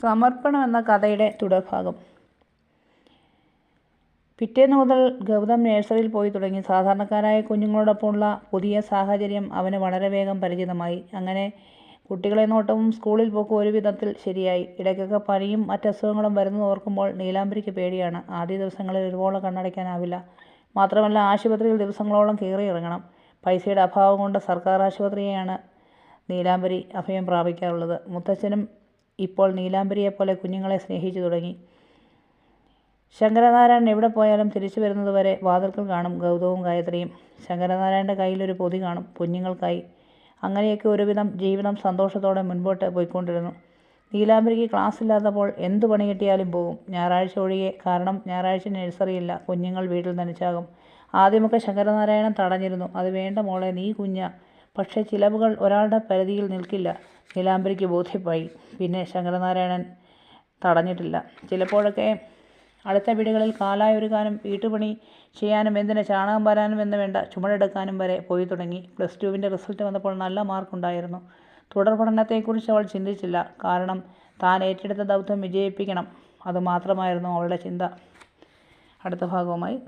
സമർപ്പണം എന്ന കഥയുടെ തുടർഭാഗം. പിറ്റേന്ന് മുതൽ ഗൗതം നഴ്സറിയിൽ പോയി തുടങ്ങി. സാധാരണക്കാരായ കുഞ്ഞുങ്ങളോടൊപ്പമുള്ള പുതിയ സാഹചര്യം അവന് വളരെ വേഗം പരിചിതമായി. അങ്ങനെ കുട്ടികളെ നോട്ടവും സ്കൂളിൽ പോക്കും ഒരു വിധത്തിൽ ശരിയായി. ഇടയ്ക്കൊക്കെ പനിയും മറ്റസുഖങ്ങളും വരുന്നത് ഓർക്കുമ്പോൾ നീലാംബരിക്ക് പേടിയാണ്. ആദ്യ ദിവസങ്ങളിൽ ഒരുപോലെ കണ്ണടയ്ക്കാനാവില്ല. മാത്രമല്ല ആശുപത്രിയിൽ ദിവസങ്ങളോളം കയറിയിറങ്ങണം. പൈസയുടെ അഭാവം കൊണ്ട് സർക്കാർ ആശുപത്രിയെയാണ് നീലാംബരി അഭയം പ്രാപിക്കാറുള്ളത്. മുത്തച്ഛനും ഇപ്പോൾ നീലാംബരിയെപ്പോലെ കുഞ്ഞുങ്ങളെ സ്നേഹിച്ചു തുടങ്ങി. ശങ്കരനാരായണൻ എവിടെ പോയാലും തിരിച്ചു വരുന്നതുവരെ വാതിൽക്കൽ കാണും ഗൗതവും ഗായത്രിയും. ശങ്കരനാരായണൻ്റെ കയ്യിലൊരു പൊതി കാണും, കുഞ്ഞുങ്ങൾക്കായി. അങ്ങനെയൊക്കെ ഒരുവിധം ജീവിതം സന്തോഷത്തോടെ മുൻപോട്ട് പോയിക്കൊണ്ടിരുന്നു. നീലാംബരിക്ക് ക്ലാസ് ഇല്ലാത്തപ്പോൾ എന്തു പണി കിട്ടിയാലും പോകും, ഞായറാഴ്ച ഒഴികെ. കാരണം ഞായറാഴ്ച നഴ്സറിയില്ല, കുഞ്ഞുങ്ങൾ വീട്ടിൽ തനിച്ചാകും. ആദ്യമൊക്കെ ശങ്കരനാരായണൻ തടഞ്ഞിരുന്നു. അത് വേണ്ട മോളെ, നീ കുഞ്ഞാ. പക്ഷേ ചിലവുകൾ ഒരാളുടെ പരിധിയിൽ നിൽക്കില്ല. നീലാംബരിക്ക് ബോധ്യമായി. പിന്നെ ശങ്കരനാരായണൻ തടഞ്ഞിട്ടില്ല. ചിലപ്പോഴൊക്കെ അടുത്ത വീടുകളിൽ കാലായി ഒരുക്കാനും വീട്ടുപണി ചെയ്യാനും എന്തിന് ചാണകം വരാനും എന്ന് വേണ്ട ചുമടെടുക്കാനും വരെ പോയി തുടങ്ങി. +2 റിസൾട്ട് വന്നപ്പോൾ നല്ല മാർക്കുണ്ടായിരുന്നു. തുടർ പഠനത്തെക്കുറിച്ച് അവൾ ചിന്തിച്ചില്ല. കാരണം താൻ ഏറ്റെടുത്ത ദൗത്യം വിജയിപ്പിക്കണം, അതുമാത്രമായിരുന്നു അവളുടെ ചിന്ത. അടുത്ത ഭാഗവുമായി